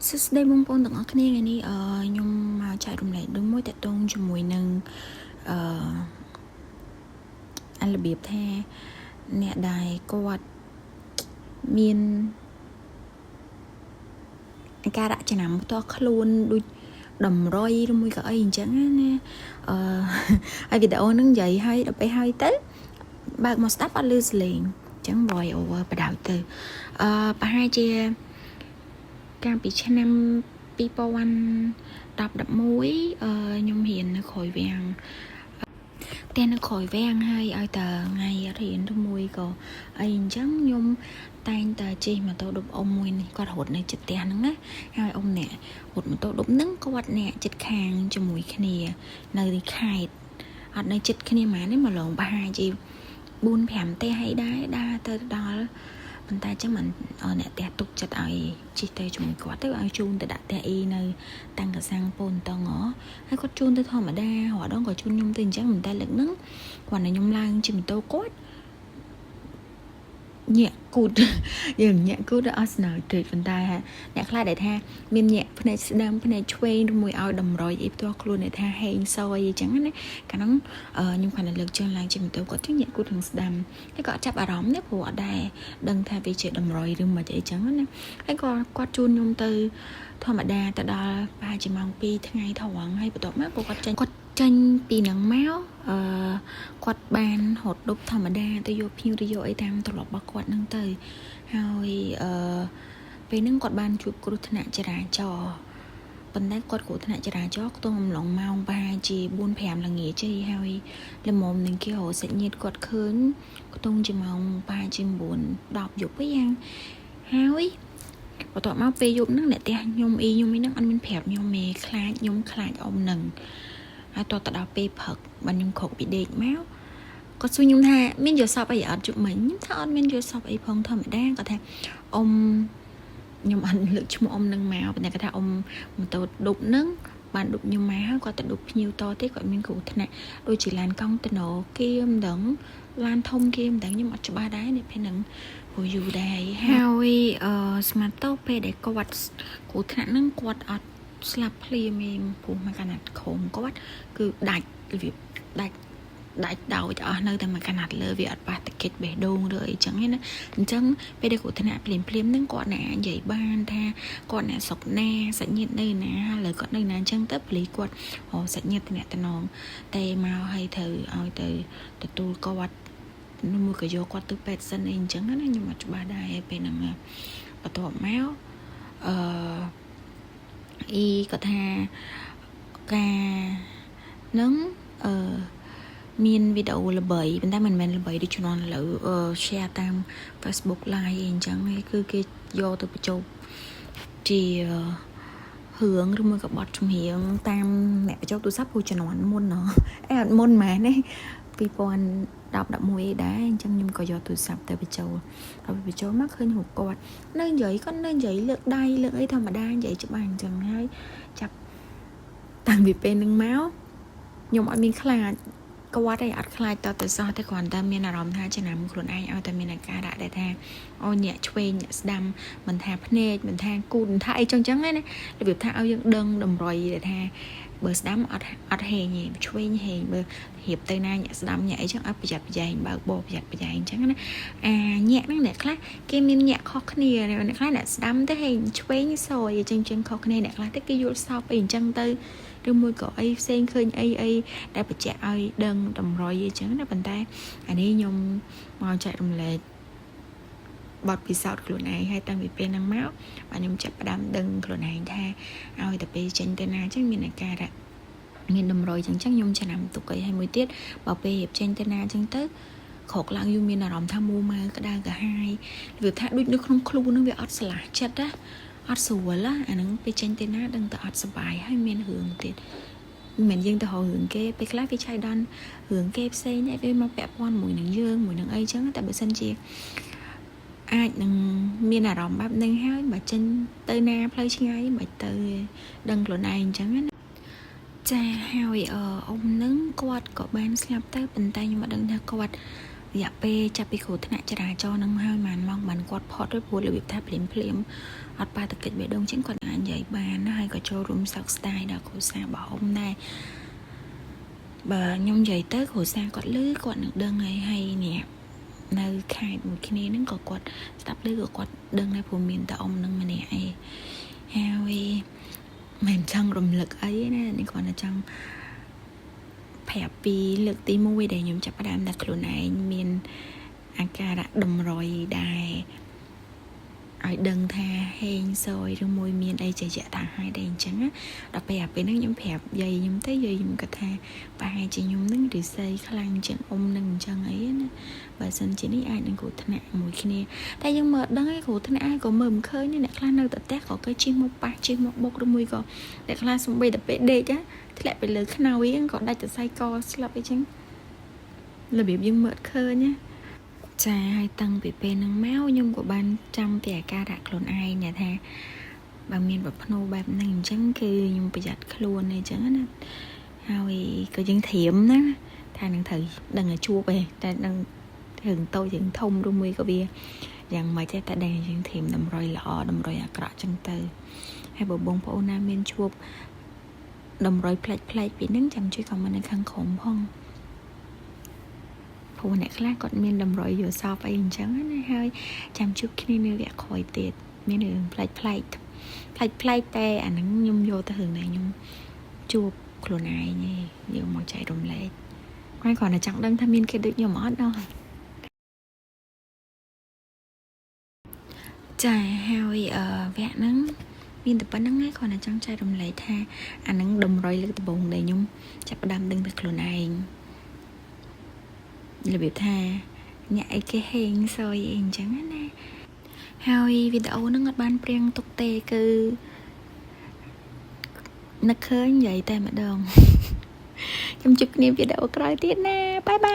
Six day bông bông tận ở cái này đi nhưng mà chạy rùm lại đứng mối tại tôn cho mùi nâng anh là biệp the nè đài quạt miên anh ca đã cho nằm to luôn đôi đầm roi rồi mùi cả ấy chẳng nè ai video nâng dậy hay đập bay hay tới bạn một step ăn lưu liền chẳng bòi over bà đào từ bà hai chia càng bị cha năm people one đọc đập mũi nhung hiền nó khỏi vàng tên nó khỏi vàng hay ai tờ ngày hiện tôi mùi có ai chẳng nhung tay tờ chi mà tôi đụng ông mùi này con hột này chật tiền nắng á hai ông nè hột mà tôi đụng nắng có vật nè chật khang cho mùi cái này nơi đi khai ở nơi chật cái này mà nếu mà lộn bà hai chị buôn phèm tê hay đá tơ đó mình ta chắc mình nè tè tục chặt ai chỉ tê chúng mình có tới ai chun từ đặt tè y nơi tăng cả sang pôn to ngõ hay có chun tới thôi mà đa họ đó có chun nhung tình chắc mình ta lực nứng còn này nhung lang chỉ mình tô cốt nhẹ cụt dừng nhẹ cụt đó Arsenal tuyệt phần ta ha nhẹ khai để tha miên nhẹ phần này đam phần này chui mùi ao đầm rồi ít to luôn để tha hay soi chẳng đấy cả nó nhưng khoản lực chân lang chỉ mình tôi có tiếng nhẹ cụt thằng đam cái cọ chắp ở đóng đấy của đây đừng tha vì chuyện đầm rồi đừng mà chạy chẳng đấy cái con qua chun nhung từ thôi mà đa tại đó ba chỉ mong pi ngày thầu hay bị tổn mắt của tranh pi nắng máu quạt bàn hột đục thầm mà đa tôi vô ấy tam tôi lọc bạc quạt nâng từហើយពេលនឹងគាត់បានជួបគ្រោះថ្នាក់ចរាចរណ៍ប៉ុន្តែគាត់គ្រោះថ្នាក់ចរាចរណ៍ខ្ទង់អំឡុងម៉ោងប្រហែលជា 4-5 ល្ងាចទេហើយល្មមនឹងគេរកសាច់ញាតិគាត់ឃើញខ្ទង់ជាម៉ោងប្រហែលជា 9-10 យប់យ៉ាងហើយបន្ទាប់មកពេលយប់ហ្នឹងអ្នកផ្ទះខ្ញុំអ៊ីហ្នឹងអត់មានប្រាប់ខ្ញុំទេខ្លាចខ្ញុំខ្លាចអ៊ំនឹងហើយតទៅដល់ពេលព្រឹកបានខ្ញុំខកពីដេកមកគាត់សួរខ្ញុំថាមានយកសពអីអត់ជុំមិញខ្ញុំថាអត់មានយកសពអីផងធម្មតាគាត់ថាអ៊ំខ្ញុំអត់លើកឈ្មោះអ៊ំនឹងមកប៉ុន្តែគាត់ថាអ៊ំម៉ូតូដប់នឹងបានដប់ខ្ញុំមកហើយគាត់ទៅដប់ភ្ញៀវតទេគាត់មានគ្រោះថ្នាក់ដូចជាឡានកង់តណូគៀមដឹងឡានធំគៀមដឹងខ្ញុំអត់ច្បាស់ដែរនេះពេលហ្នឹងព្រោះយូរដែរហើយស្មាតទៅពេលដែលគាត់គ្រោះថ្នាក់ហ្នឹងគាត់អត់ស្លាប់ភ្លាមឯងព្រោះមកកណាត់ខំគាត់គឺដាច់របៀបដាច់ដោយអស់នៅតែមកកណាត់លើវាអត់ប៉ះតកិចបេះដូងឬអីចឹងណាអញ្ចឹងពេលដែលគ្រោះថ្នាក់ភ្លាមហ្នឹងគាត់ណានិយាយបានថាគាត់ណាសុកណាសាច់ញាតិនៅណាហើយគាត់នៅណាអញ្ចឹងទៅប៉លីគាត់សាច់ញាតិតំណតែមកឲ្យត្រូវឲ្យទៅទទួលគាត់នោះមួយក៏យកគាត់ទៅពេទ្យសិនអីអញ្ចឹងណាខ្ញុំអត់ច្បាស់ដែរពេលហ្នឹងបន្ទាប់មកអ៊ីគាត់ថាការនឹងមានវីដេអូល្បីប៉ុន្តែមិនមែនល្បីដូចជំនាន់ឥឡូវ share តាម Facebook live អីអញ្ចឹងគឺគេយកទៅបញ្ចូលជារឿងឬមួយក៏បទចម្រៀងតាមអ្នកបញ្ចូលទូរស័ព្ទពួកជំនាន់មុនអត់មុនម៉ែនេះ2011ដែរអញ្ចឹងខ្ញុំក៏យកទូរស័ព្ទទៅបញ្ចូលហើយបញ្ចូលមកឃើញរូបគាត់នៅនិយាយគាត់នៅនិយាយលើកដៃលើកអីធម្មតានិយាយច្បាស់អញ្ចឹងហើយចាប់តាំងពីពេលនឹងមកខ្ញុំអត់មានខ្លាចគាត់ឯងអត់ខ្លាចតទៅសោះតែគ្រាន់តែមានអារម្មណ៍ថាចំណាំខ្លួនឯងឲ្យតែមានអាការៈដែលថាអូញាក់ឆ្វេងញាក់ស្ដាំមិនថាភ្នែកមិនថាគូតមិនថាអីចឹងណារបៀបថាឲ្យយើងដឹងតម្រុយដែលថាបើស្ដាំអត់ហេងទេឆ្វេងហេងបើរៀបទៅណាញាក់ស្ដាំញាក់អីចឹងឲ្យប្រយ័ត្នប្រយែងបើកបោប្រយ័ត្នប្រយែងចឹងណាញាក់ហ្នឹងអ្នកខ្លះគេមានញាក់ខុសគ្នាអ្នកខ្លះអ្នកស្ដាំទៅហេងឆ្វេងសយអីចឹងខុសគ្នាអ្នកខ្លះទៅគេយល់សោកអីអញ្ចឹងទៅឬមួយក៏អីផ្សេងឃើញអីដែលបញ្ជាក់ឲ្យដឹងតម្រុយអីចឹងណាប៉ុន្តែអានេះខ្ញុំមកចែករំលែកបទពិសោធន៍ខ្លួនឯងហើយតាំងពីពេលហ្នឹងមកបាទខ្ញុំចាប់ផ្ដើមដឹងខ្លួនឯងថាឲ្យតែពេលចេញទៅណាចឹងមានអាការៈមានតម្រុយចឹងខ្ញុំចំណាំទុកអីហើយមួយទៀតបើពេលរៀបចេញទៅណាចឹងទៅក្រោកឡើងយូរមានអារម្មណ៍ថាមួម៉ៅក្តៅក្រហាយវាថាដូចនៅក្នុងខ្លួនហ្នឹងវាអត់ស្រឡះចិត្តណាអត់ស្រួលអាហ្នឹងពេលចេញទៅណាដឹងតែអត់សុបាយហើយមានរឿងទៀតមិនមែនយើងទៅហៅរឿងគេពេលខ្លះវាឆៃដល់រឿងគេផ្សេងឯវាមកពាក់ព័ន្ធមួយនឹងយើងមួយនឹងអីចឹងតែបើសិនជាអាចនឹងមានអារម្មណ៍បែបហ្នឹងហើយបើចេញទៅណាផ្លូវឆ្ងាយមិនទៅដឹងខ្លួនឯងអញ្ចឹងណាចាហើយអ៊ំនឹងគាត់ក៏បានស្លាប់ទៅប៉ុន្តែខ្ញុំមិនដឹងថាគាត់រយៈពេលចាប់ពីគ្រោះថ្នាក់ចរាចរណ៍នឹងហើយម៉ានម៉ោងបានគាត់ផុតឬព្រោះរបៀបថាភ្លាម អត់ប៉ាតកិច្ចបេះដូងចឹងគាត់អាចនិយាយបានណាហើយក៏ចូលរួមសោកស្ដាយដល់គ្រួសាររបស់អ៊ំដែរបើខ្ញុំនិយាយទៅគ្រួសារគាត់លឺគាត់នឹងដឹងហើយនេះនៅខេត្តមួយគ្នាហ្នឹងក៏គាត់ស្ដាប់ឮក៏គាត់ដឹងដែរព្រោះមានតែអ៊ំនឹងម្នាក់ឯងហើយមិនចង់រំលឹកអីណានេះគាត់តែចង់ប្រាប់ពីលើកទី1ដែលខ្ញុំចាប់ផ្ដើមតែខ្លួនឯងមានអាការៈតម្រុយដែរឲ្យដឹងថាហេងសយឬមួយមានអីជាក់ថាហើយដែរអញ្ចឹងដល់ពេលហ្នឹងខ្ញុំប្រាប់យាយខ្ញុំទៅយាយខ្ញុំគាត់ថាប្រហែលជាខ្ញុំនឹងរិស័យខ្លាំងជាងអ៊ំនឹងអញ្ចឹងអីណាបើសិនជានេះអាចនឹងគ្រោះថ្នាក់មួយគ្នាតែយើងមើលដឹងឯងគ្រោះថ្នាក់ឯងក៏មើលមិនឃើញអ្នកខ្លះនៅតែផ្ទះក៏គេជិះមកប៉ះជិះមកបុកឬមួយក៏អ្នកខ្លះសំបីតែពេលដេកធ្លាក់ទៅលើខ្នើយហ្នឹងក៏ដាច់សរសៃកស្លាប់អីចឹងរបៀបយើងមើលឃើញណាចាហើយតាំងពីពេលហ្នឹងមកខ្ញុំក៏បានចាំពីអាការៈខ្លួនឯងអ្នកថាបើមានប្រផ្នូលបែបហ្នឹងអញ្ចឹងគឺខ្ញុំប្រយ័ត្នខ្លួនអីចឹងណាហើយក៏យើងត្រៀមណាថានឹងត្រូវដឹងឲ្យជួបឯងតែនឹងរឿងតូចរឿងធំឬមួយក៏វាយ៉ាងម៉េចតែដែលយើងត្រៀមតម្រុយល្អតម្រុយអាក្រក់ចឹងទៅហើយបើបងប្អូនណាមានជួបតម្រុយផ្លេចពីហ្នឹងចាំជួយខមមិននៅខាងក្រោមផងព្រោះអ្នកខ្លះគាត់មានតម្រុយយកសោបអីអញ្ចឹងណាហើយចាំជួបគ្នានៅវគ្គក្រោយទៀតមានរឿងផ្លេចតែអាហ្នឹងខ្ញុំយកទៅរឿងដែលខ្ញុំជួបខ្លួនឯងយកមកចែករំលែកគាត់គ្រាន់តែចង់ដឹងថាមានគេដូចខ្ញុំអត់đâuចាហើយវគ្គហ្នឹងមានតែប៉ុណ្្នឹងឯងគ្រាន់តែចង់ចែករំលែកថាអាហ្នឹងតម្រុយលើកដំបូងដែលខ្ញុំចាប់ផ្ដើមដឹងទៅខ្លួនឯងរបៀបថាញាក់អីគេហេងសយអីអញ្ចឹងណាហើយវីដេអូហ្នឹងអត់បានព្រៀងទុកទេគឺនឹកឃើញនិយាយតែម្ដងខ្ញុំជួបគ្នាវីដេអូក្រោយទៀតណាបាយ